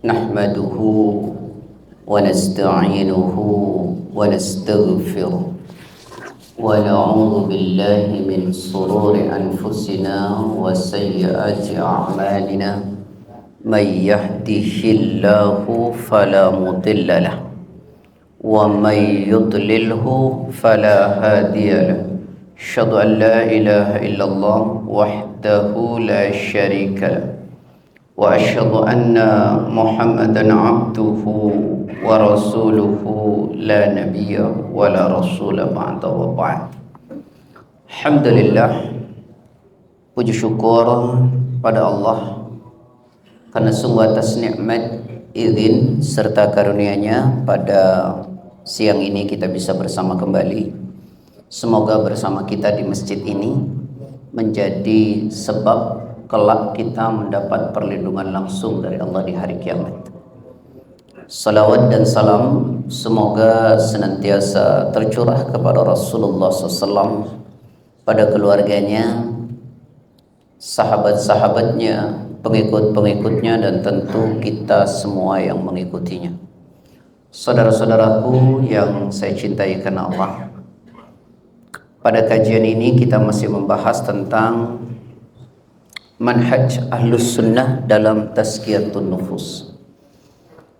نحمده ونستعينه ونستغفره ونعوذ بالله من شرور أنفسنا وسيئات أعمالنا من يهده الله فلا مضل له ومن يضلله فلا هادي له أشهد أن لا إله إلا الله وحده لا شريك له وأشهد أن محمدا عبده ورسوله لا نبي ولا رسول بعد وبعد. Alhamdulillah, puji syukur pada Allah karena sungguh atas nikmat, izin serta karunia-Nya pada siang ini kita bisa bersama kembali. Semoga bersama kita di masjid ini menjadi sebab kelak kita mendapat perlindungan langsung dari Allah di hari kiamat. Salawat dan salam semoga senantiasa tercurah kepada Rasulullah SAW, pada keluarganya, sahabat-sahabatnya, pengikut-pengikutnya, dan tentu kita semua yang mengikutinya. Saudara-saudaraku yang saya cintai karena Allah, pada kajian ini kita masih membahas tentang manhaj ahlus sunnah dalam tazkiyatun nufus.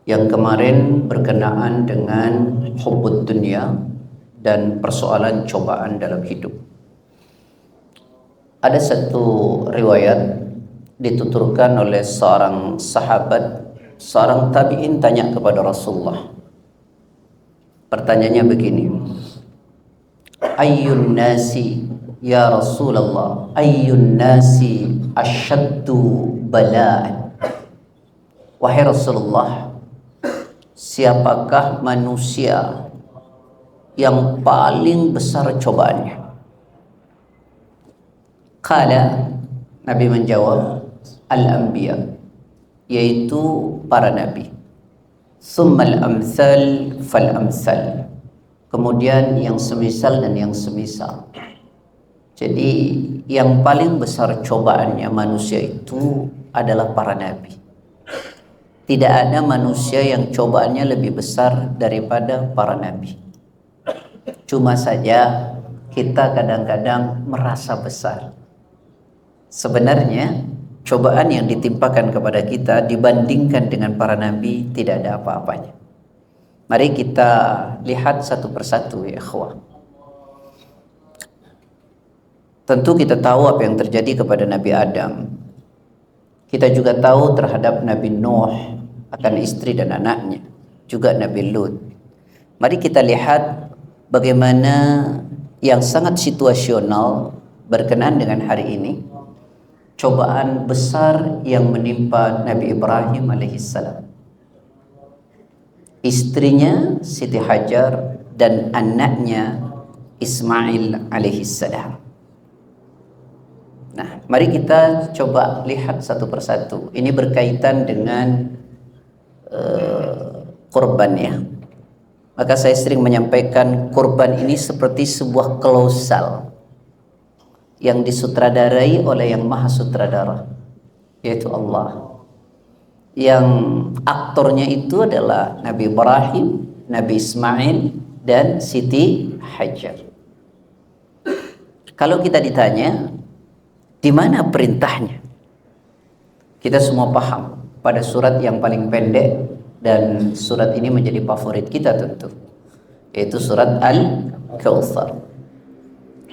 Yang kemarin berkenaan dengan hubbud dunya dan persoalan cobaan dalam hidup. Ada satu riwayat dituturkan oleh seorang sahabat, seorang tabi'in tanya kepada Rasulullah. Pertanyaannya begini, ayyun nasi ya Rasulullah, ayyun nasi asyaddu bala'an. Wahai Rasulullah, siapakah manusia yang paling besar cobaannya? Qala, Nabi menjawab, al-anbiya, yaitu para nabi. Tsummal amsal fal amsal, kemudian yang semisal dan yang semisal. Jadi yang paling besar cobaannya manusia itu adalah para nabi. Tidak ada manusia yang cobaannya lebih besar daripada para nabi. Cuma saja kita kadang-kadang merasa besar. Sebenarnya cobaan yang ditimpakan kepada kita dibandingkan dengan para nabi tidak ada apa-apanya. Mari kita lihat satu persatu ya ikhwah. Tentu kita tahu apa yang terjadi kepada Nabi Adam. Kita juga tahu terhadap Nabi Nuh akan istri dan anaknya, juga Nabi Lut. Mari kita lihat bagaimana yang sangat situasional berkenaan dengan hari ini, cobaan besar yang menimpa Nabi Ibrahim alaihissalam, istrinya Siti Hajar dan anaknya Ismail alaihissalam. Nah, mari kita coba lihat satu persatu. Ini berkaitan dengan kurban ya. Maka saya sering menyampaikan kurban ini seperti sebuah klausal yang disutradarai oleh yang maha sutradara, yaitu Allah. Yang aktornya itu adalah Nabi Ibrahim, Nabi Ismail, dan Siti Hajar. Kalau kita ditanya di mana perintahnya, kita semua paham pada surat yang paling pendek, dan surat ini menjadi favorit kita tentu, yaitu surat Al-Kautsar.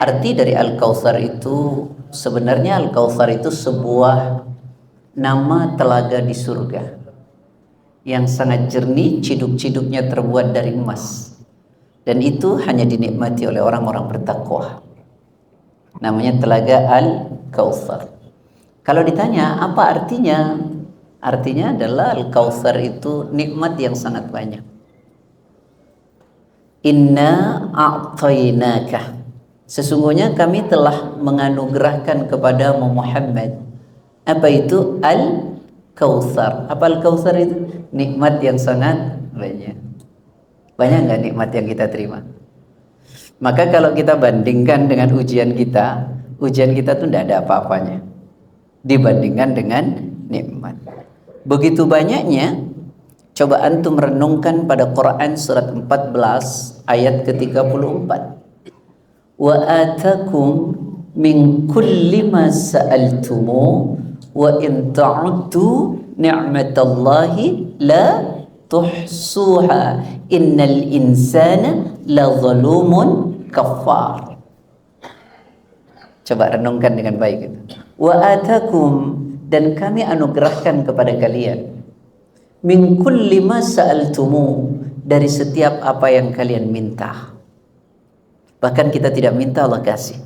Arti dari Al-Kautsar itu sebenarnya Al-Kautsar itu sebuah nama telaga di surga yang sangat jernih, ciduk-ciduknya terbuat dari emas, dan itu hanya dinikmati oleh orang-orang bertakwa. Namanya telaga Al-Kautsar. Kalau ditanya apa artinya? Artinya adalah Al-Kautsar itu nikmat yang sangat banyak. Inna a'tainaka, sesungguhnya kami telah menganugerahkan kepada Muhammad. Apa itu Al-Kautsar? Apa Al-Kautsar itu? Nikmat yang sangat banyak. Banyak nggak nikmat yang kita terima? Maka kalau kita bandingkan dengan ujian kita tuh tidak ada apa-apanya dibandingkan dengan nikmat. Begitu banyaknya Coba antum renungkan pada Quran surat 14 ayat ke-34. Wa atakum min kulli ma sa'altumu wa in ta'uddu ni'matallahi la tuhsuha innal insana la zalumun kafar. Coba renungkan dengan baik itu. Wa atakum, dan kami anugerahkan kepada kalian, min kulli ma sa'altumu, dari setiap apa yang kalian minta. Bahkan kita tidak minta Allah kasih.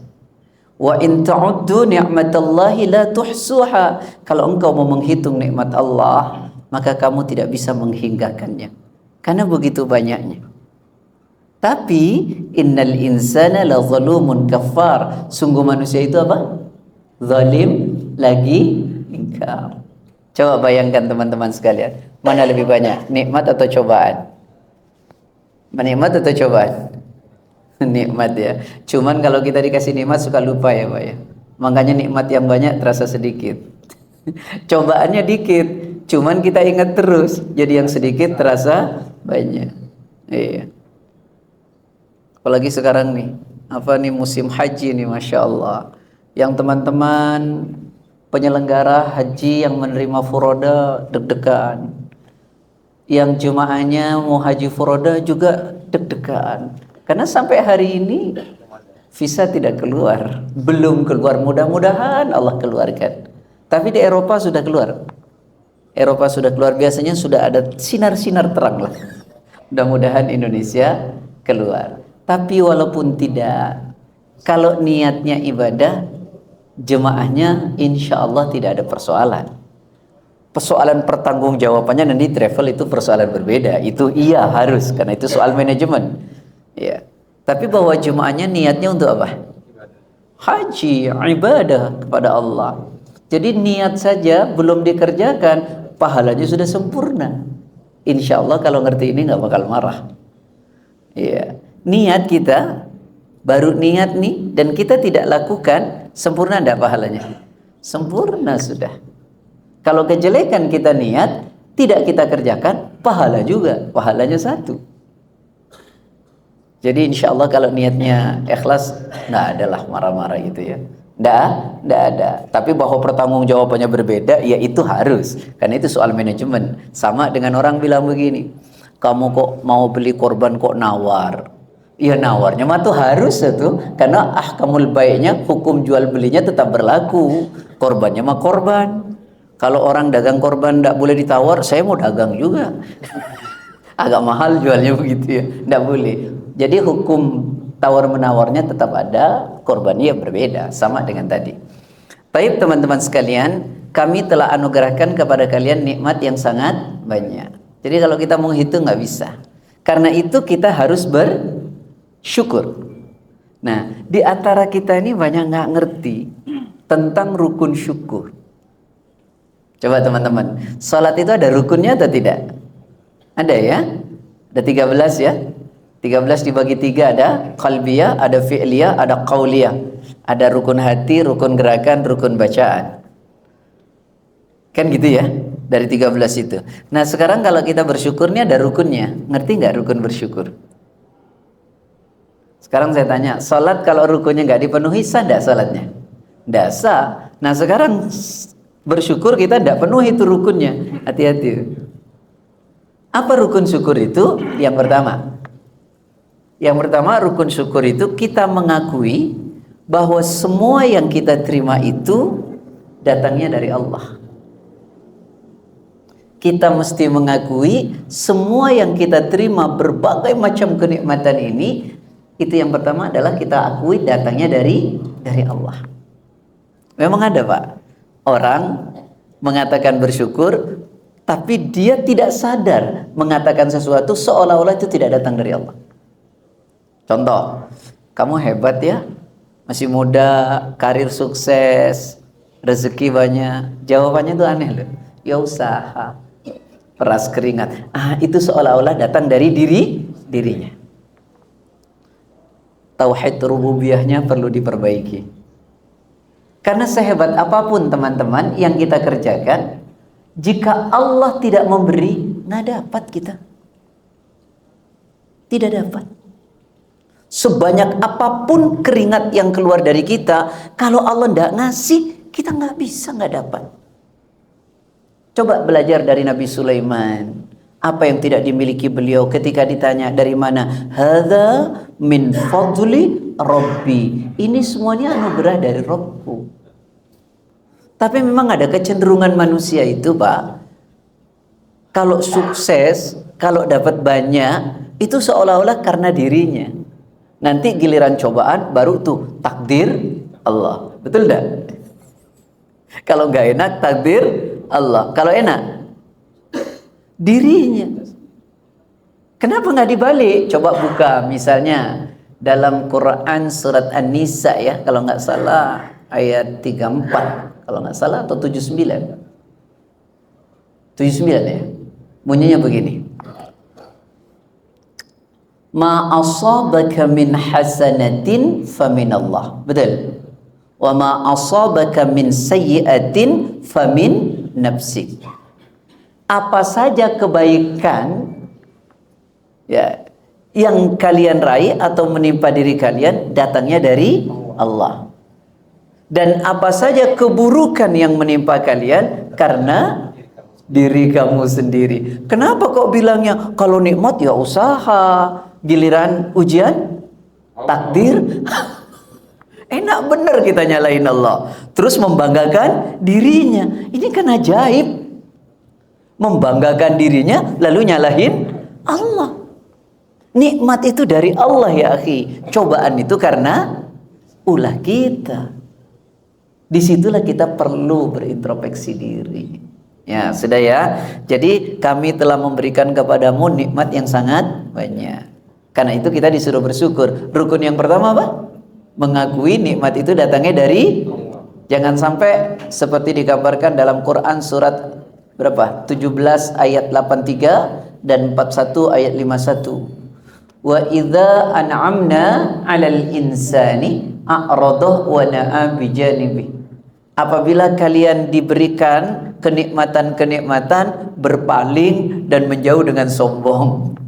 Wa in ta'uddu ni'matallahi la tuhsuha, kalau engkau mau menghitung nikmat Allah, maka kamu tidak bisa menghinggakannya, karena begitu banyaknya. Tapi innal insana la zalumun kafar, sungguh manusia itu apa? Zalim lagi ingkar. Coba bayangkan teman-teman sekalian, mana lebih banyak, nikmat atau cobaan? Nikmat atau cobaan? Nikmat ya. Cuman kalau kita dikasih nikmat suka lupa ya Pak ya. Makanya nikmat yang banyak terasa sedikit. Cobaannya dikit, cuman kita ingat terus. Jadi yang sedikit terasa banyak. Iya. Apalagi sekarang nih, apa nih, musim haji nih, Masya Allah. Yang teman-teman penyelenggara haji yang menerima furoda deg-degan. Yang jemaahnya mau haji furoda juga deg-degan. Karena sampai hari ini visa tidak keluar, belum keluar. Mudah-mudahan Allah keluarkan. Tapi di Eropa sudah keluar. Eropa sudah keluar, biasanya sudah ada sinar-sinar terang lah. Mudah-mudahan Indonesia keluar. Tapi walaupun tidak, kalau niatnya ibadah, jemaahnya insya Allah tidak ada persoalan. Persoalan pertanggungjawabannya nanti travel itu persoalan berbeda. Itu iya harus, karena itu soal manajemen. Ya. Tapi bahwa jemaahnya niatnya untuk apa? Haji, ibadah kepada Allah. Jadi niat saja belum dikerjakan, pahalanya sudah sempurna. Insya Allah kalau ngerti ini nggak bakal marah. Ya. Niat kita, baru niat nih, dan kita tidak lakukan, sempurna enggak pahalanya? Sempurna sudah. Kalau kejelekan kita niat, tidak kita kerjakan, pahala juga, pahalanya satu. Jadi insya Allah kalau niatnya ikhlas, nggak adalah marah-marah gitu ya. Nggak ada. Tapi bahwa pertanggungjawabannya berbeda, ya itu harus. Karena itu soal manajemen. Sama dengan orang bilang begini, kamu kok mau beli korban kok nawar? Ya nawarnya mah tuh harus itu, karena ahkamul baiknya, hukum jual belinya tetap berlaku. Korbannya mah korban. Kalau orang dagang korban tidak boleh ditawar, saya mau dagang juga. Agak mahal jualnya begitu ya, tidak boleh. Jadi hukum tawar menawarnya tetap ada, korbannya yang berbeda, sama dengan tadi. Baik teman-teman sekalian, kami telah anugerahkan kepada kalian nikmat yang sangat banyak. Jadi kalau kita mau hitung nggak bisa. Karena itu kita harus bersyukur. Nah, di antara kita ini banyak nggak ngerti tentang rukun syukur. Coba teman-teman, salat itu ada rukunnya atau tidak? Ada ya? Ada 13 ya? 13 dibagi 3, ada qalbiyah, ada fi'liyah, ada qauliyah. Ada rukun hati, rukun gerakan, rukun bacaan. Kan gitu ya? Dari 13 itu. Nah sekarang kalau kita bersyukur ini ada rukunnya. Ngerti nggak rukun bersyukur? Sekarang saya tanya, salat kalau rukunnya nggak dipenuhi, sah nggak salatnya? Nggak sah. Nah sekarang bersyukur kita tidak penuhi itu rukunnya. Hati-hati. Apa rukun syukur itu? Yang pertama rukun syukur itu kita mengakui bahwa semua yang kita terima itu datangnya dari Allah. Kita mesti mengakui semua yang kita terima, berbagai macam kenikmatan ini, itu yang pertama adalah kita akui datangnya dari Allah. Memang ada Pak, orang mengatakan bersyukur, tapi dia tidak sadar mengatakan sesuatu seolah-olah itu tidak datang dari Allah. Contoh, kamu hebat ya, masih muda, karir sukses, rezeki banyak. Jawabannya itu aneh loh. Ya usaha, peras keringat. Itu seolah-olah datang dari dirinya. Tauhid rububiyahnya perlu diperbaiki. Karena sehebat apapun teman-teman yang kita kerjakan, jika Allah tidak memberi, nggak dapat kita. Tidak dapat. Sebanyak apapun keringat yang keluar dari kita, kalau Allah nggak ngasih, kita nggak bisa, nggak dapat. Coba belajar dari Nabi Sulaiman. Apa yang tidak dimiliki beliau ketika ditanya dari mana? Hadza min fadli Rabbi. Ini semuanya anugerah dari Rabbku. Tapi memang ada kecenderungan manusia itu, Pak. Kalau sukses, kalau dapat banyak, itu seolah-olah karena dirinya. Nanti giliran cobaan baru tuh takdir Allah. Betul enggak? Kalau nggak enak takdir Allah. Kalau enak dirinya. Kenapa nggak dibalik? Coba buka misalnya dalam Quran surat An-Nisa ya, kalau nggak salah ayat 34, kalau nggak salah, atau 79. 79 ya. Bunyinya begini. Ma asabaka min hasanatin faminallah. Betul. Wa ma asabaka min sayyi'atin famin nafsik. Apa saja kebaikan ya yang kalian raih atau menimpa diri kalian datangnya dari Allah. Dan apa saja keburukan yang menimpa kalian karena diri kamu sendiri. Kenapa kok bilangnya kalau nikmat ya usaha, giliran ujian takdir? Enak bener kita nyalain Allah, terus membanggakan dirinya. Ini kan ajaib. Membanggakan dirinya lalu nyalahin Allah. Nikmat itu dari Allah ya akhi. Cobaan itu karena ulah kita. Disitulah kita perlu berintrospeksi diri. Ya sudah ya. Jadi kami telah memberikan kepadamu nikmat yang sangat banyak. Karena itu kita disuruh bersyukur. Rukun yang pertama apa? Mengakui nikmat itu datangnya dari Allah. Jangan sampai seperti digambarkan dalam Quran surat berapa? 17 ayat 83 dan 41 ayat 51. Wa idza an'amna 'alal insani a'radahu wa na'a bijanibi. Apabila kalian diberikan kenikmatan-kenikmatan, berpaling dan menjauh dengan sombong.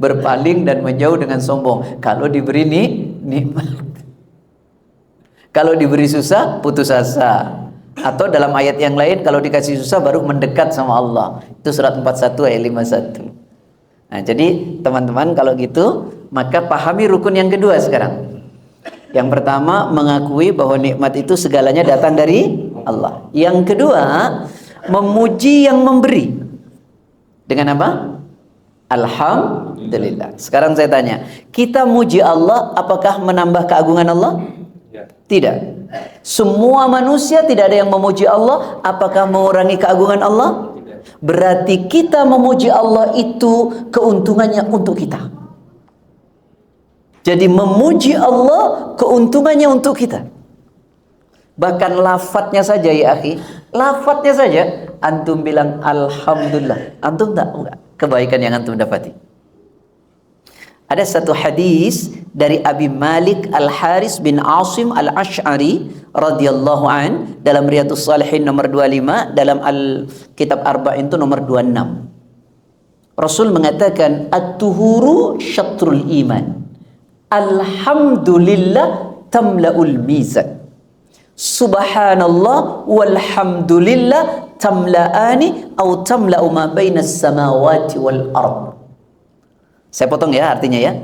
Berpaling dan menjauh dengan sombong. Kalau diberi nikmat, kalau diberi susah, putus asa. Atau dalam ayat yang lain, kalau dikasih susah baru mendekat sama Allah. Itu surat 41 ayat 51. Nah, jadi teman-teman kalau gitu, maka pahami rukun yang kedua sekarang. Yang pertama, mengakui bahwa nikmat itu segalanya datang dari Allah. Yang kedua, memuji yang memberi. Dengan apa? Alhamdulillah. Sekarang saya tanya, kita muji Allah, apakah menambah keagungan Allah? Tidak. Semua manusia tidak ada yang memuji Allah, apakah mengurangi keagungan Allah? Berarti kita memuji Allah itu keuntungannya untuk kita. Jadi memuji Allah keuntungannya untuk kita. Bahkan lafadznya saja ya akhi, lafadznya saja antum bilang alhamdulillah, antum tak enggak kebaikan yang antum dapati. Ada satu hadis dari Abi Malik Al-Haris bin Asim Al-Ash'ari radhiyallahu an dalam Riyadhus Shalihin nomor 25, dalam Kitab Arba'in itu nomor 26. Rasul mengatakan at-tuhuru syatrul iman. Alhamdulillah tamla'ul mizan. Subhanallah walhamdulillah tamla'ani atau tamla'u ma bainas samawati wal ard. Saya potong ya artinya ya.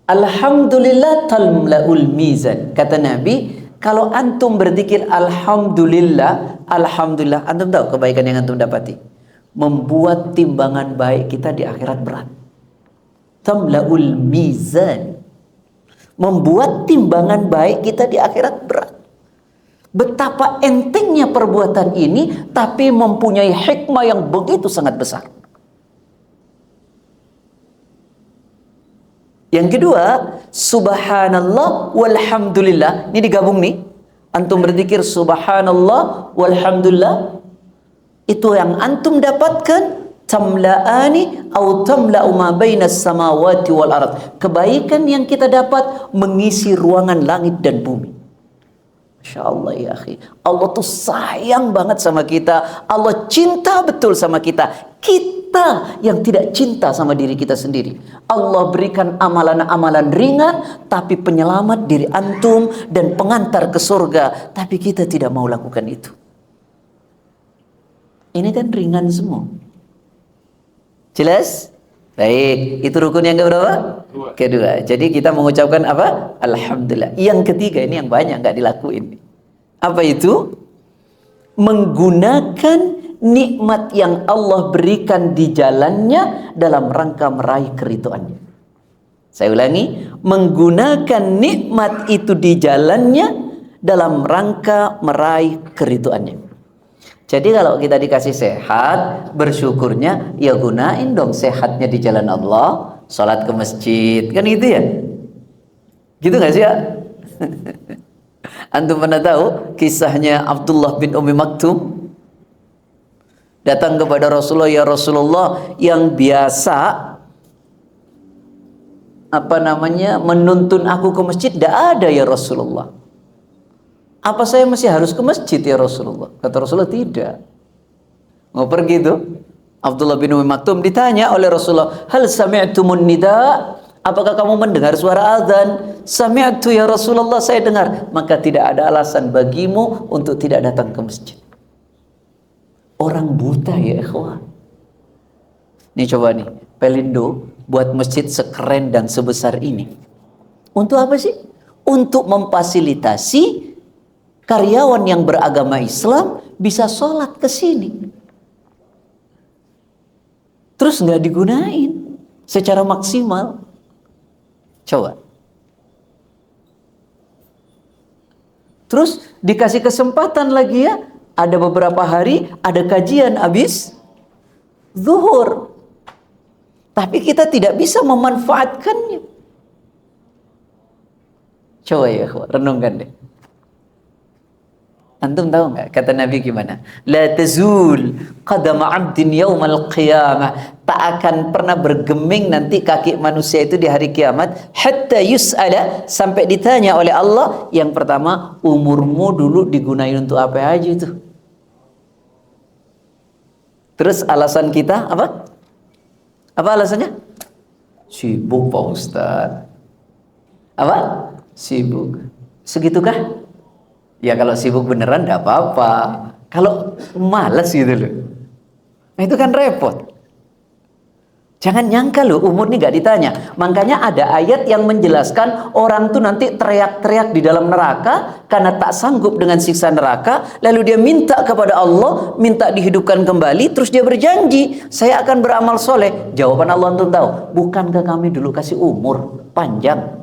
Alhamdulillah tamla'ul mizan. Kata Nabi, kalau antum berzikir alhamdulillah, alhamdulillah, antum tahu kebaikan yang antum dapati? Membuat timbangan baik kita di akhirat berat. Tamla'ul mizan. Membuat timbangan baik kita di akhirat berat. Betapa entengnya perbuatan ini, tapi mempunyai hikmah yang begitu sangat besar. Yang kedua, subhanallah walhamdulillah. Ini digabung nih. Antum berzikir subhanallah walhamdulillah. Itu yang antum dapatkan tamla'ani atau tamla'u ma bainas samawati wal ard. Kebaikan yang kita dapat mengisi ruangan langit dan bumi. Masya Allah ya akhi. Allah tuh sayang banget sama kita. Allah cinta betul sama kita. Kita kita yang tidak cinta sama diri kita sendiri. Allah berikan amalan-amalan ringan, tapi penyelamat diri antum dan pengantar ke surga. Tapi kita tidak mau lakukan itu. Ini kan ringan semua. Jelas? Baik, itu rukun yang keberapa? Kedua. Jadi kita mengucapkan apa? Alhamdulillah. Yang ketiga ini yang banyak nggak dilakuin. Apa itu? Menggunakan nikmat yang Allah berikan di jalannya dalam rangka meraih keridhaannya. Saya ulangi, menggunakan nikmat itu di jalannya dalam rangka meraih keridhaannya. Jadi kalau kita dikasih sehat, bersyukurnya ya gunain dong sehatnya di jalan Allah, sholat ke masjid, kan gitu ya? Gitu gak sih ya? Antum pernah tahu kisahnya Abdullah bin Ummi Maktum? Datang kepada Rasulullah, ya Rasulullah, yang biasa menuntun aku ke masjid tidak ada ya Rasulullah. Apa saya masih harus ke masjid ya Rasulullah? Kata Rasulullah, tidak. Mau pergi tuh Abdullah bin Ummi Maktum ditanya oleh Rasulullah, hal sami'tumun nida? Apakah kamu mendengar suara azan? Sami'tu ya Rasulullah, saya dengar. Maka tidak ada alasan bagimu untuk tidak datang ke masjid. Orang buta ya ikhwan. Nih coba nih, Pelindo buat masjid sekeren dan sebesar ini. Untuk apa sih? Untuk memfasilitasi karyawan yang beragama Islam bisa sholat ke sini. Terus nggak digunain secara maksimal. Coba. Terus dikasih kesempatan lagi ya. Ada beberapa hari ada kajian habis zuhur. Tapi kita tidak bisa memanfaatkannya. Coba ya, renungkan deh. Antum tahu nggak kata Nabi gimana? La tazul qadama 'abdin yaumal qiyamah. Tak akan pernah bergeming nanti kaki manusia itu di hari kiamat hatta yus'ala, sampai ditanya oleh Allah. Yang pertama, umurmu dulu digunain untuk apa aja itu? Terus alasan kita apa? Apa alasannya? Sibuk Pak Ustadz. Apa? Sibuk. Segitukah? Ya kalau sibuk beneran enggak apa-apa. Kalau malas gitu loh. Nah itu kan repot. Jangan nyangka loh umur ini gak ditanya. Makanya ada ayat yang menjelaskan orang tuh nanti teriak-teriak di dalam neraka karena tak sanggup dengan siksa neraka. Lalu dia minta kepada Allah, minta dihidupkan kembali. Terus dia berjanji, saya akan beramal soleh. Jawaban Allah antum tahu, bukankah kami dulu kasih umur panjang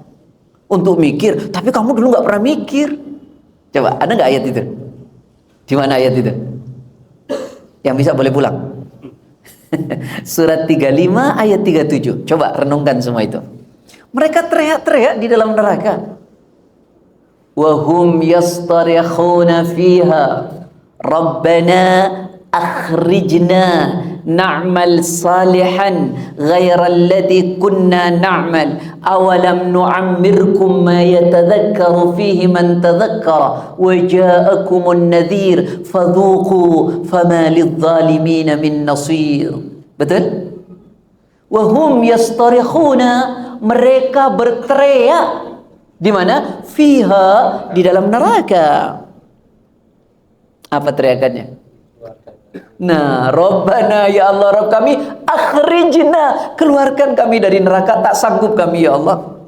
untuk mikir, tapi kamu dulu gak pernah mikir. Coba, ada nggak ayat itu? Di mana ayat itu? Yang bisa boleh pulang. Surat 35 ayat 37. Coba renungkan semua itu. Mereka teriak-teriak di dalam neraka. Wa hum yastarikhuna fiha Rabbana akhrijna na'mal salihan ghayra alladhi kunna na'mal awalam nu'ammirkum ma yatadhakkaru fihi man tadhakkara wa ja'akumun nadhir fadhuqu fama lidh-dhalimin min nasir. Betul? Wa hum yastarikhuna, mereka berteriak di mana? Fiha, di dalam neraka. Apa teriakannya? Nah, Rabbana, ya Allah, Rabb kami, akhrijna, keluarkan kami dari neraka, tak sanggup kami ya Allah.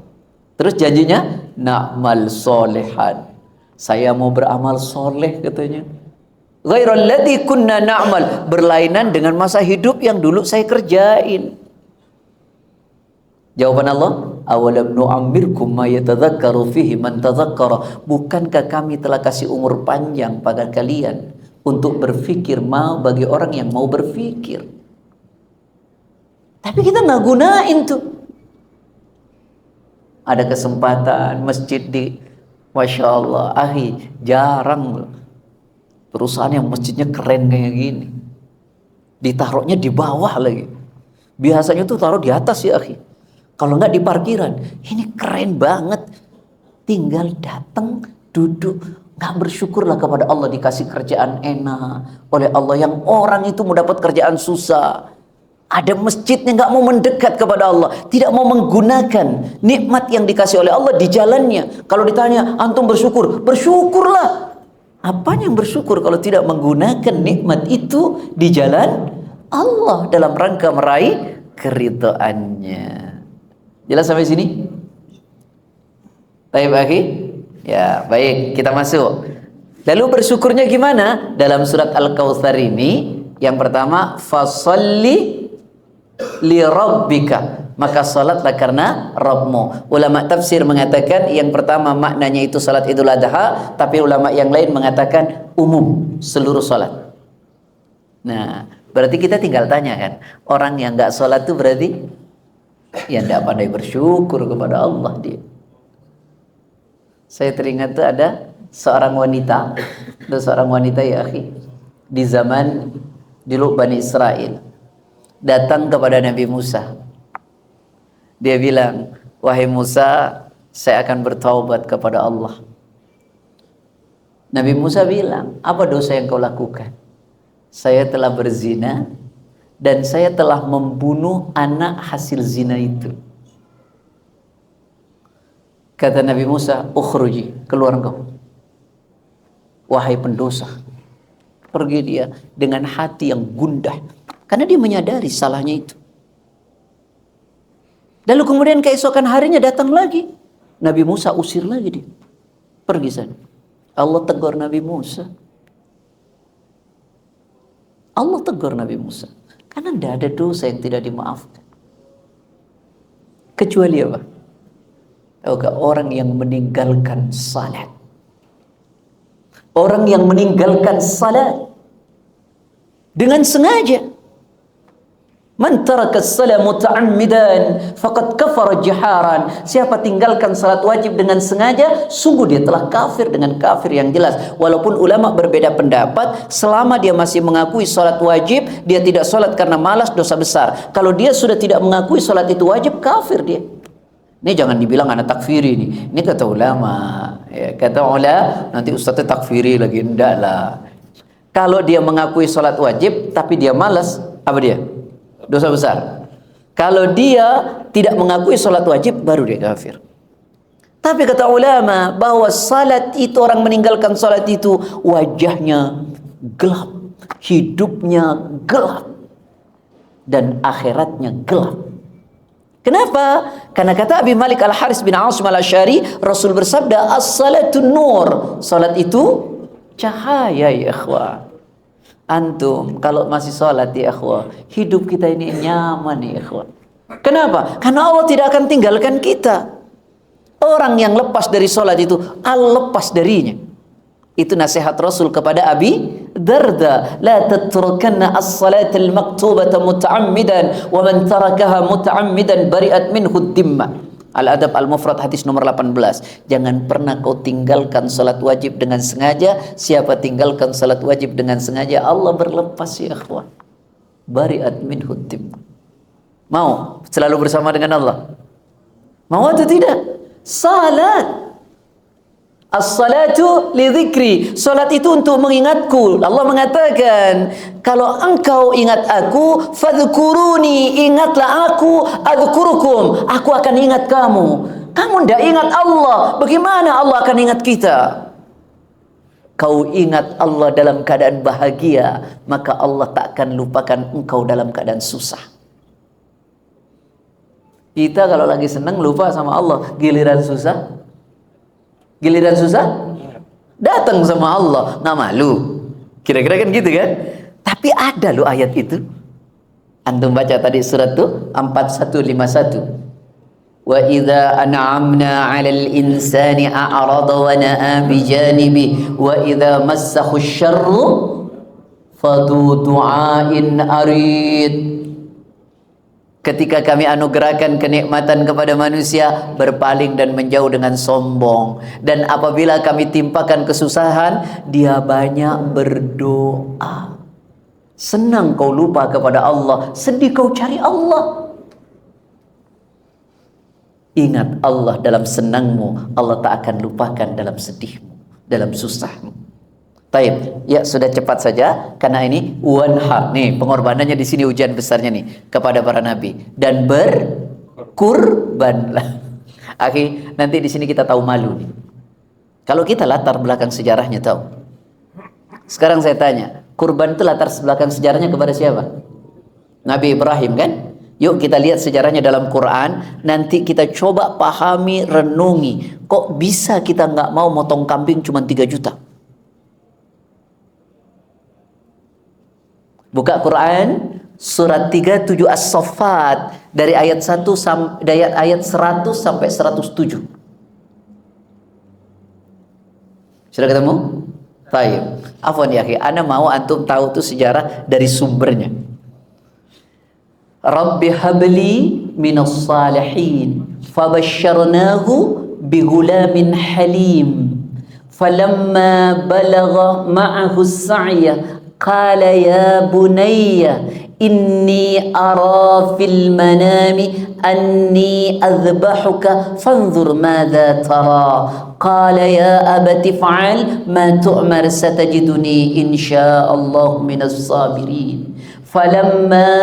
Terus janjinya, na'mal solehan, saya mau beramal soleh katanya. Ghairal ladzi kunna na'mal, berlainan dengan masa hidup yang dulu saya kerjain. Jawaban Allah, awalam nu'ammirkum ma yatadhakkaru fihi man tadhakkara, bukankah kami telah kasih umur panjang pada kalian untuk berpikir mau bagi orang yang mau berpikir. Tapi kita nggak gunain tuh. Ada kesempatan masjid di, Masya Allah, jarang perusahaan yang masjidnya keren kayak gini. Ditaruhnya di bawah lagi. Biasanya tuh taruh di atas ya akhi. Kalau nggak di parkiran. Ini keren banget. Tinggal datang, duduk. Gak bersyukurlah kepada Allah dikasih kerjaan enak oleh Allah, yang orang itu mau dapat kerjaan susah. Ada masjidnya nggak mau mendekat kepada Allah, tidak mau menggunakan nikmat yang dikasih oleh Allah di jalannya. Kalau ditanya, antum bersyukur? Bersyukurlah. Apanya yang bersyukur kalau tidak menggunakan nikmat itu di jalan Allah dalam rangka meraih keridhaannya. Jelas sampai sini? Baik, akhi? Ya, baik, kita masuk. Lalu bersyukurnya gimana? Dalam surat Al-Kautsar ini, yang pertama, fasalli li rabbika, maka salatlah karena Rabbmu. Ulama tafsir mengatakan yang pertama maknanya itu salat Idul Adha, tapi ulama yang lain mengatakan umum, seluruh salat. Nah, berarti kita tinggal tanya kan, orang yang nggak salat itu berarti ya tidak pandai bersyukur kepada Allah dia. Saya teringat tuh ada seorang wanita ya akhi, di zaman dulu Bani Israel, datang kepada Nabi Musa. Dia bilang, wahai Musa, saya akan bertaubat kepada Allah. Nabi Musa bilang, apa dosa yang kau lakukan? Saya telah berzina dan saya telah membunuh anak hasil zina itu. Kata Nabi Musa, ukhruji, keluar engkau, wahai pendosa. Pergi dia dengan hati yang gundah, karena dia menyadari salahnya itu. Lalu kemudian keesokan harinya datang lagi, Nabi Musa usir lagi dia, pergi sana. Allah tegur Nabi Musa. Allah tegur Nabi Musa, karena tidak ada dosa yang tidak dimaafkan. Kecuali apa? Tahukah, orang yang meninggalkan salat. Orang yang meninggalkan salat dengan sengaja. Man taraka as-salat muta'ammidan faqad kafara jiharan. Siapa tinggalkan salat wajib dengan sengaja, sungguh dia telah kafir dengan kafir yang jelas. Walaupun ulama berbeda pendapat, selama dia masih mengakui salat wajib, dia tidak salat karena malas, dosa besar. Kalau dia sudah tidak mengakui salat itu wajib, kafir dia. Ini jangan dibilang anak takfiri nih. Ini kata ulama. Ya, kata ulama, nanti ustaznya takfiri lagi. Enggak lah. Kalau dia mengakui salat wajib tapi dia malas, apa dia? Dosa besar. Kalau dia tidak mengakui salat wajib, baru dia kafir. Tapi kata ulama bahwa salat itu, orang meninggalkan salat itu wajahnya gelap, hidupnya gelap, dan akhiratnya gelap. Kenapa? Karena kata Abi Malik Al-Haris bin Asim Al-Asy'ari, Rasul bersabda, as-salatu nur, salat itu cahaya ya ikhwah. Antum kalau masih salat ya ikhwah, hidup kita ini nyaman ya ikhwah. Kenapa? Karena Allah tidak akan tinggalkan kita. Orang yang lepas dari salat itu, Allah lepas darinya. Itu nasihat Rasul kepada Abi Darda, la tatrukanna as-salata al-maktubata muta'ammidan wa man tarakaha muta'ammidan bari'at minhu ad-dimma. Al-Adab Al-Mufrad hadis nomor 18. Jangan pernah kau tinggalkan salat wajib dengan sengaja. Siapa tinggalkan salat wajib dengan sengaja, Allah berlepas ya ikhwan. Bari'at minhu ad-dimma. Mau selalu bersama dengan Allah? Mau atau tidak? Salat. As-salatu li dzikri. Salat itu untuk mengingatku. Allah mengatakan, kalau engkau ingat aku, fadhkuruni, ingatlah aku, adzkurukum, aku akan ingat kamu. Kamu tidak ingat Allah, bagaimana Allah akan ingat kita? Kau ingat Allah dalam keadaan bahagia, maka Allah tak akan lupakan engkau dalam keadaan susah. Kita kalau lagi senang lupa sama Allah, giliran susah datang sama Allah, nggak malu. Kira-kira kan gitu kan? Tapi ada loh ayat itu. Antum baca tadi surat tuh 4151. Wa idza an'amna 'alal insani a'rada wa na'a bi janibi wa idza massahu asy-syarru fadu du'ain arid. Ketika kami anugerahkan kenikmatan kepada manusia, berpaling dan menjauh dengan sombong. Dan apabila kami timpakan kesusahan, dia banyak berdoa. Senang kau lupa kepada Allah, sedih kau cari Allah. Ingat Allah dalam senangmu, Allah tak akan lupakan dalam sedihmu, dalam susahmu. Taib. Ya, sudah cepat saja karena ini wanhar. Nih, pengorbanannya di sini ujian besarnya nih kepada para nabi, dan berkurbanlah. Akhi, nanti di sini kita tahu malu nih. Kalau kita latar belakang sejarahnya tahu. Sekarang saya tanya, kurban itu latar belakang sejarahnya kepada siapa? Nabi Ibrahim kan? Yuk kita lihat sejarahnya dalam Quran. Nanti kita coba pahami, renungi. Kok bisa kita nggak mau motong kambing cuma 3 juta? Buka Quran surat 37 As-Saffat dari ayat 1 sampai ayat 100 sampai 107. Sudah ketemu? Baik. Afwan ya akhi, ana mau antum tahu tuh sejarah dari sumbernya. Rabbi habli minas salihin fabasyarnahu bighulamin halim falamma balagha ma'ahu as-sa'ya qala ya bunayya inni ara fil manami anni adhbahuka fanzur madza tara qala ya abati fa'al ma tu'mar satajiduni insyaallah minas sabirin فلما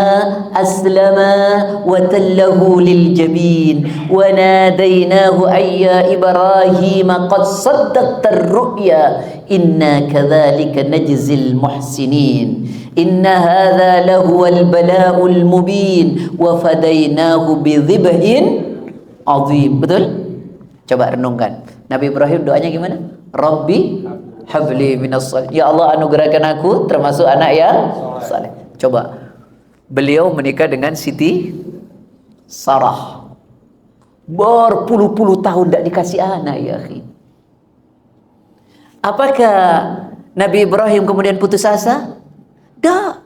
أسلما وتله للجبين وناديناه أي يا إبراهيم قد صدقت الرؤيا إنا كذلك نجزي المحسنين إن هذا لهو البلاء المبين وفديناه بذبح عظيم. Betul? Coba renungkan. Nabi Ibrahim doanya gimana? Rabbi habli minas salih. Ya Allah, anugerahkan aku termasuk anak yang saleh. Coba, beliau menikah dengan Siti Sarah. Berpuluh-puluh tahun tidak dikasih anak ya akhi. Apakah Nabi Ibrahim kemudian putus asa? Dah.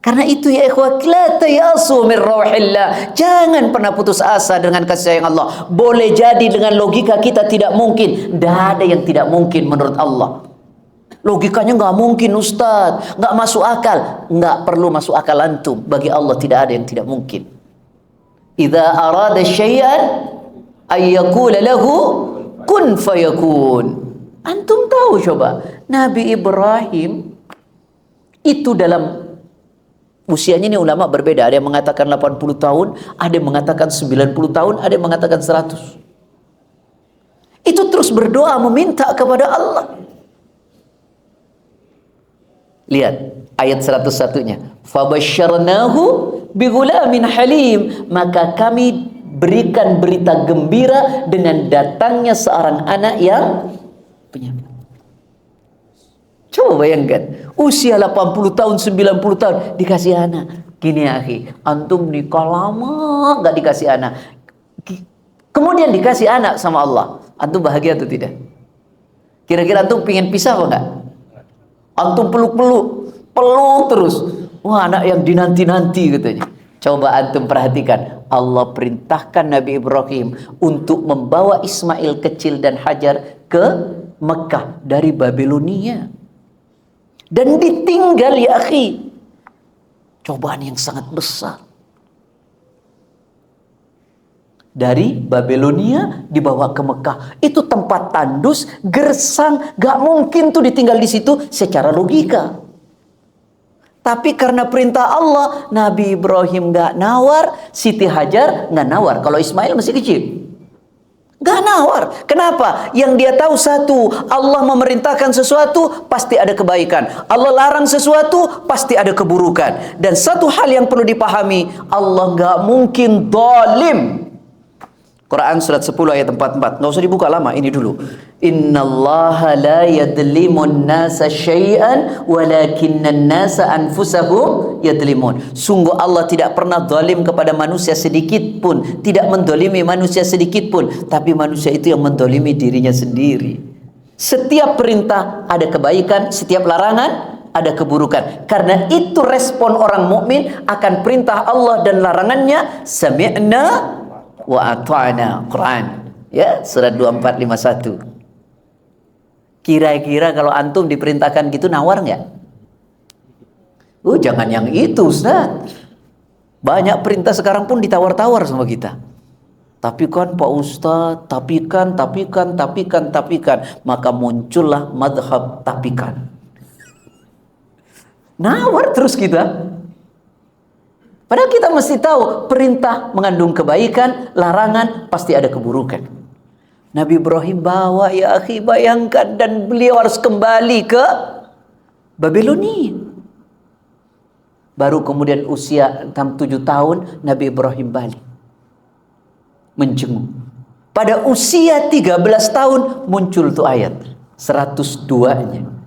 Karena itu ya ikhwah, la tayasu min rauhillah. Jangan pernah putus asa dengan kasih sayang Allah. Boleh jadi dengan logika kita tidak mungkin. Tidak ada yang tidak mungkin menurut Allah. Logikanya nggak mungkin Ustaz, nggak masuk akal. Nggak perlu masuk akal antum. Bagi Allah tidak ada yang tidak mungkin. Idza arada syai'an ayyakula lahu kun fayakun. Antum tahu coba, Nabi Ibrahim itu dalam usianya ini ulama berbeda. Ada yang mengatakan 80 tahun, ada yang mengatakan 90 tahun, ada yang mengatakan 100. Itu terus berdoa meminta kepada Allah. Lihat ayat 101-nya. Fabasyarnahu bighulamin halim. Maka kami berikan berita gembira dengan datangnya seorang anak yang penyayang. Coba bayangkan, usia 80 tahun, 90 tahun dikasih anak. Gini ya akhi, antum nikah lama gak dikasih anak. Kemudian dikasih anak sama Allah. Antum bahagia atau tidak? Kira-kira antum pengen pisah apa enggak? Antum peluk terus. Wah, anak yang dinanti-nanti katanya. Coba antum perhatikan, Allah perintahkan Nabi Ibrahim untuk membawa Ismail kecil dan Hajar ke Mekah dari Babilonia. Dan ditinggal ya akhi. Cobaan yang sangat besar. Dari Babilonia dibawa ke Mekah. Itu tempat tandus, gersang, gak mungkin tuh ditinggal di situ secara logika. Tapi karena perintah Allah, Nabi Ibrahim gak nawar, Siti Hajar gak nawar. Kalau Ismail masih kecil, gak nawar. Kenapa? Yang dia tahu satu, Allah memerintahkan sesuatu pasti ada kebaikan. Allah larang sesuatu pasti ada keburukan. Dan satu hal yang perlu dipahami, Allah gak mungkin zalim. Quran surat 10 ayat 44. Nggak usah dibuka lama, ini dulu. Innallaha la yadlimun nasa syai'an walakinnan nasa anfusahum yadlimun. Sungguh Allah tidak pernah zalim kepada manusia sedikit pun, tidak mendolimi manusia sedikit pun, tapi manusia itu yang mendolimi dirinya sendiri. Setiap perintah ada kebaikan, setiap larangan ada keburukan. Karena itu respon orang mukmin akan perintah Allah dan larangannya. Sami'na wa ata'na. Quran ya, surat 2451. Kira-kira kalau antum diperintahkan gitu nawar nggak? Jangan yang itu Ustaz. Banyak perintah sekarang pun ditawar-tawar sama kita. Tapi kan Pak Ustadz, tapi kan. Maka muncullah madhab tapikan. Nawar terus kita. Padahal kita mesti tahu perintah mengandung kebaikan, larangan pasti ada keburukan. Nabi Ibrahim bawa, ya akhi, bayangkan, dan beliau harus kembali ke Babilonia. Baru kemudian usia 7 tahun Nabi Ibrahim balik menjenguk. Pada usia 13 tahun muncul tuh ayat 102-nya.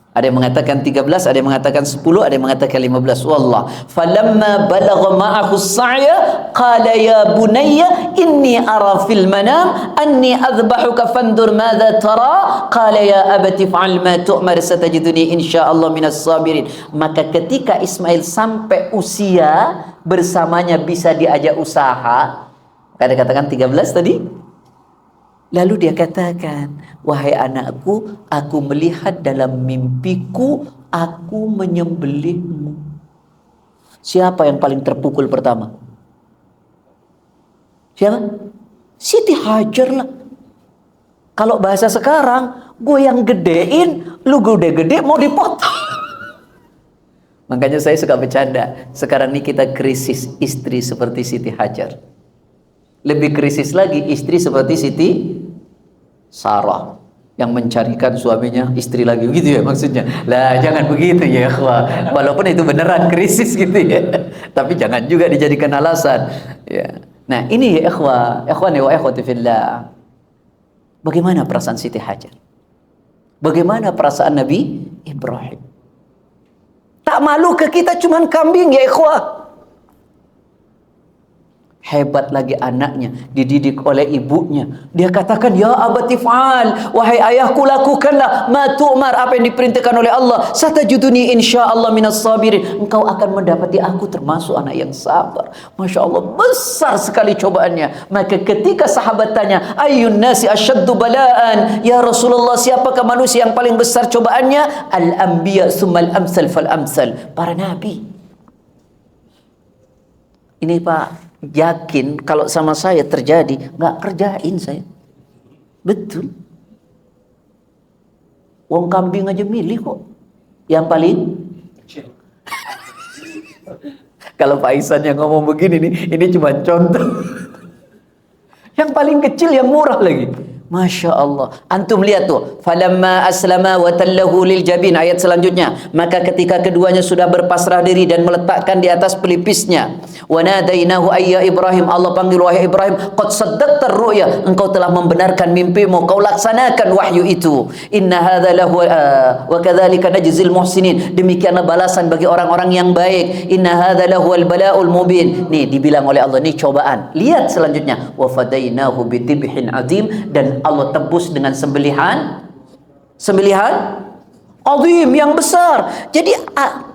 Ada yang mengatakan 13, ada yang mengatakan 10, ada yang mengatakan 15. Wallah. Falamma balagha ma'ahu as-sa'ya qala ya bunayya inni ara fil manam anni adhbahuka fandur madza tara qala ya abati fa'al ma tu'mar satajiduni insyaallah minas sabirin. Maka ketika Ismail sampai usia bersamanya bisa diajak usaha, ada katakan 13 tadi. Lalu dia katakan, wahai anakku, aku melihat dalam mimpiku, aku menyembelihmu. Siapa yang paling terpukul pertama? Siapa? Siti Hajar lah. Kalau bahasa sekarang, gue yang gedein, lu gede-gede mau dipotong. Makanya saya suka bercanda. Sekarang ini kita krisis istri seperti Siti Hajar. Lebih krisis lagi istri seperti Siti Sarah yang mencarikan suaminya istri lagi, gitu ya maksudnya. Lah jangan begitu ya ikhwah. Walaupun itu beneran krisis gitu ya, tapi jangan juga dijadikan alasan ya. Nah ini ya ikhwah, ikhwani wa ikhwati fillah. Bagaimana perasaan Siti Hajar? Bagaimana perasaan Nabi Ibrahim? Tak malu ke kita cuman kambing ya ikhwah. Hebat lagi anaknya, dididik oleh ibunya. Dia katakan, ya abati fa'al, wahai ayahku lakukanlah ma tu'mar, apa yang diperintahkan oleh Allah. Satajuduni insyaallah minas sabirin. Engkau akan mendapati aku termasuk anak yang sabar. Masya Allah, besar sekali cobaannya. Maka ketika sahabat tanya, ayyun nasi asyaddu bala'an, ya Rasulullah, siapakah manusia yang paling besar cobaannya? Al-anbiya summal amsal fal amsal. Para nabi. Ini Pak, yakin kalau sama saya terjadi, nggak kerjain saya. Betul. Wong kambing aja milih kok. Yang paling kalau Pak Ihsan yang ngomong begini nih, ini cuma contoh. Yang paling kecil yang murah lagi. Masya Allah. Antum lihat tuh. Falamma aslama wa tallahu lil jabin. Ayat selanjutnya. Maka ketika keduanya sudah berpasrah diri dan meletakkan di atas pelipisnya. Wa nadainahu ayya Ibrahim. Allah panggil, wahai Ibrahim. Qad saddaqta ru'ya. Engkau telah membenarkan mimpimu. Kau laksanakan wahyu itu. Inna hadha lahu wa kadzalika najzil muhsinin. Demikianlah balasan bagi orang-orang yang baik. Inna hadha lahu al bala'ul mubin. Nih dibilang oleh Allah, nih cobaan. Lihat selanjutnya. Wa fadainahu bitibhin azim. Dan Allah tebus dengan sembelihan azim yang besar. Jadi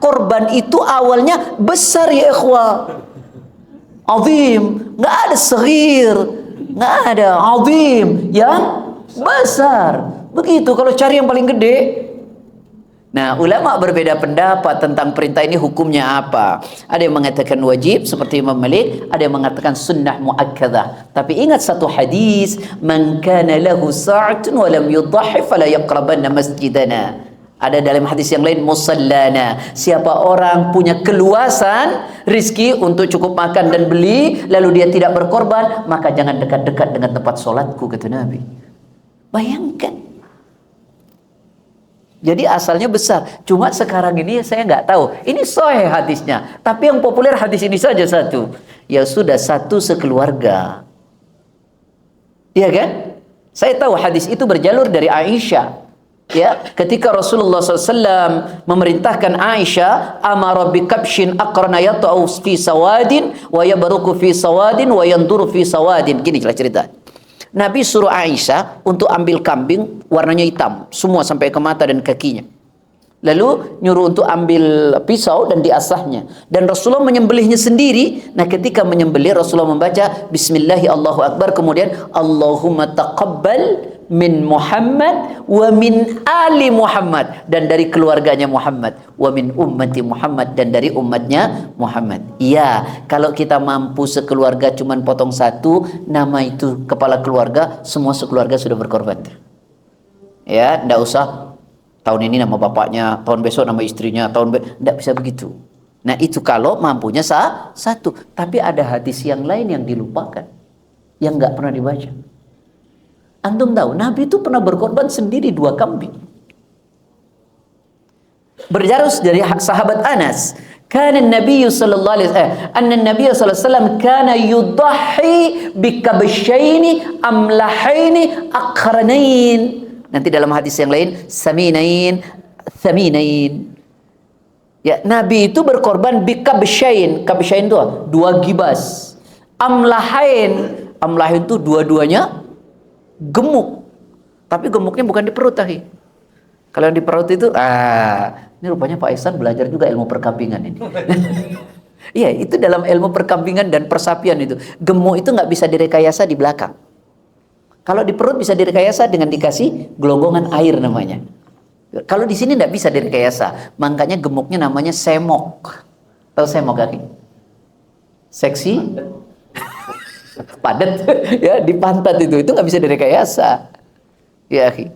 korban itu awalnya besar ya ikhwah. Azim, nggak ada saghir, nggak ada azim yang besar. Begitu kalau cari yang paling gede. Nah, ulama berbeda pendapat tentang perintah ini hukumnya apa. Ada yang mengatakan wajib seperti Imam Malik, ada yang mengatakan sunnah muakkadah. Tapi ingat satu hadis, man kana lahu sa'atun wa lam yudhhi fala yaqrabanna masjidana. Ada dalam hadis yang lain musallana. Siapa orang punya keluasan rizki untuk cukup makan dan beli, lalu dia tidak berkorban, maka jangan dekat-dekat dengan tempat solatku, kata Nabi. Bayangkan. Jadi asalnya besar. Cuma sekarang ini saya nggak tahu. Ini sahih hadisnya. Tapi yang populer hadis ini saja satu. Ya sudah, satu sekeluarga. Iya kan? Saya tahu hadis itu berjalur dari Aisyah. Ya, ketika Rasulullah SAW memerintahkan Aisyah, amara bi kabshin aqrana yata'u fi sawadin wa yabruku fi sawadin wa yanduru fi sawadin. Gini cerita. Nabi suruh Aisyah untuk ambil kambing warnanya hitam, semua sampai ke mata dan kakinya. Lalu nyuruh untuk ambil pisau dan diasahnya. Dan Rasulullah menyembelihnya sendiri. Nah ketika menyembelih Rasulullah membaca Bismillahi Allahu Akbar. Kemudian Allahumma taqabbal min Muhammad wa min ali Muhammad, dan dari keluarganya Muhammad, wa min ummati Muhammad, dan dari umatnya Muhammad. Ya, kalau kita mampu sekeluarga cuman potong satu, nama itu kepala keluarga, semua sekeluarga sudah berkorban. Ya, ndak usah tahun ini nama bapaknya, tahun besok nama istrinya, ndak bisa begitu. Nah, itu kalau mampunya satu. Tapi ada hadis yang lain yang dilupakan, yang nggak pernah dibaca. Antum tahu, Nabi itu pernah berkorban sendiri 2 kambing. Berjarus dari sahabat Anas, kana Nabi sallallahu alaihi wasallam kana yudahhi bikabshaini amlahaini aqranain. Nanti dalam hadis yang lain, saminain, thaminain. Ya, Nabi itu berkorban bikabshain. Kabshain itu 2 gibas. Amlahain itu dua-duanya gemuk. Tapi gemuknya bukan di perut, akhi. Kalau yang di perut itu, ini rupanya Pak Ihsan belajar juga ilmu perkambingan ini. Iya, itu dalam ilmu perkambingan dan persapian itu. Gemuk itu nggak bisa direkayasa di belakang. Kalau di perut bisa direkayasa dengan dikasih gelonggongan air namanya. Kalau di sini tidak bisa direkayasa, makanya gemuknya namanya semok. Tahu semok, kaki? Seksi, padat, ya di pantat itu nggak bisa direkayasa. Ya, akhi.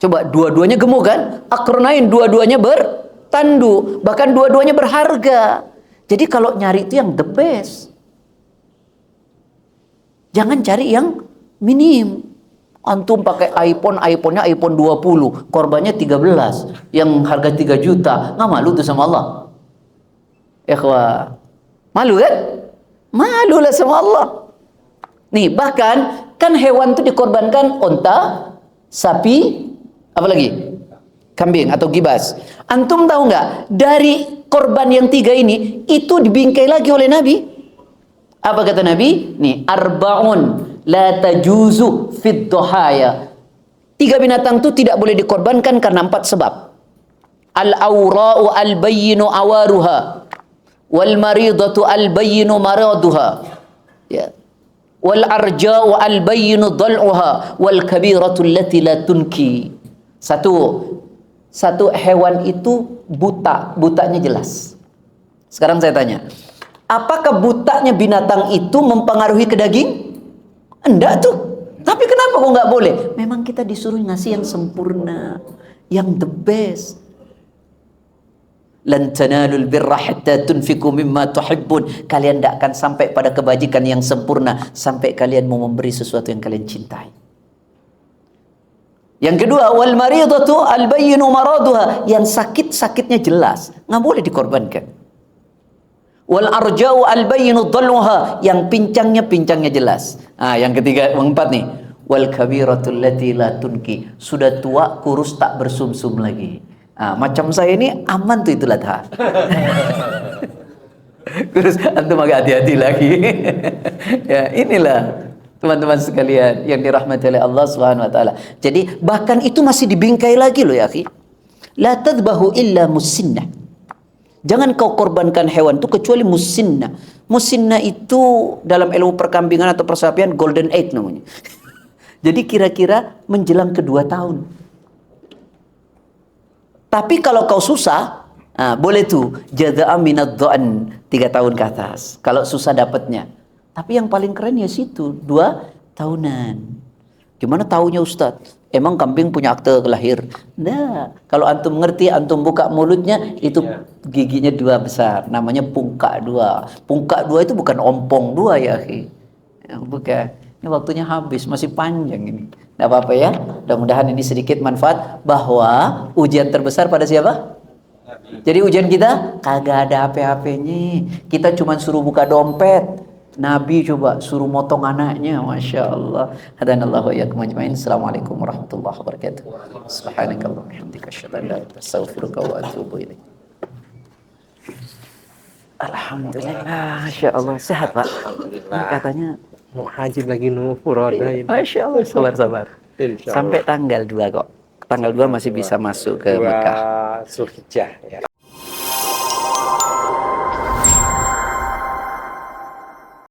Coba dua-duanya gemuk kan? Akrnain, dua-duanya bertandu, bahkan dua-duanya berharga. Jadi kalau nyari itu yang the best, jangan cari yang minim. Antum pakai iPhone-nya iPhone 20, korbannya 13, yang harga 3 juta. Nggak malu tuh sama Allah? Ikhwah, malu kan? Malulah sama Allah. Nih, bahkan kan hewan itu dikorbankan, onta, sapi, apa lagi? Kambing atau gibas. Antum tahu nggak? Dari korban yang 3 ini, itu dibingkai lagi oleh Nabi. Apa kata Nabi? Nih, arba'un la tajuzu fid dhahaya. 3 binatang itu tidak boleh dikorbankan karena 4 sebab. Al-awra'u al-bayyinu awaruha, wal maridatu al-bayyinu maraduha, ya, wal arja'u al-bayyinu dhal'uha, wal kabiratu allati la tunki. Satu hewan itu butanya jelas. Sekarang saya tanya, apakah butanya binatang itu mempengaruhi ke daging? Enggak tuh. Tapi kenapa kok nggak boleh? Memang kita disuruh ngasih yang sempurna, yang the best. Lan tanalul birra hatta tunfiqu mimma tuhibbun. Kalian tidak akan sampai pada kebajikan yang sempurna sampai kalian mau memberi sesuatu yang kalian cintai. Yang kedua, wal maridatu al bayyinu maraduha. Yang sakitnya jelas, nggak boleh dikorbankan. Wal arja'u al bayyinu dhalluha. Yang pincangnya jelas. Yang ketiga, yang keempat nih, wal kabiratul lati la tunki. Sudah tua, kurus, tak bersumsum lagi. Macam saya ini aman tuh, itulah dah. Kurus, antum agak hati-hati lagi. Ya, inilah teman-teman sekalian yang dirahmati oleh Allah Subhanahu wa taala. Jadi bahkan itu masih dibingkai lagi loh ya, akhi. La tadbahu illa musinnah. Jangan kau korbankan hewan itu kecuali musinnah. Musinnah itu dalam ilmu perkambingan atau persapian golden egg namanya. Jadi kira-kira menjelang ke-2 tahun. Tapi kalau kau susah, boleh tuh jaza'an minad dha'n 3 tahun ke atas. Kalau susah dapatnya. Tapi yang paling keren ya situ 2 tahunan. Gimana taunya Ustadz? Emang kambing punya akte lahir? Nah, kalau antum ngerti, antum buka mulutnya itu giginya 2 besar, namanya pungkak 2. Pungkak 2 itu bukan ompong 2 ya, akhi. Bukan. Ini waktunya habis, masih panjang ini. Tidak apa-apa ya. Mudah-mudahan ini sedikit manfaat bahwa ujian terbesar pada siapa? Jadi ujian kita kagak ada HP-HP-nya. Kita cuma suruh buka dompet. Nabi coba suruh motong anaknya, Masya Allah. Hadanallahu wa iyyakum ajma'in. Assalamualaikum warahmatullahi wabarakatuh. Subhanakallahumma wa bihamdika asyhadu an la ilaha illa anta astaghfiruka wa atubu ilaik. Alhamdulillah, Masya Allah. Sehat, Pak? Alhamdulillah. Katanya mau haji lagi nunggu roda ini. Masya Allah, sabar. Sampai tanggal 2 kok. Tanggal 2 masih bisa masuk ke Mekah. Zulhijjah ya.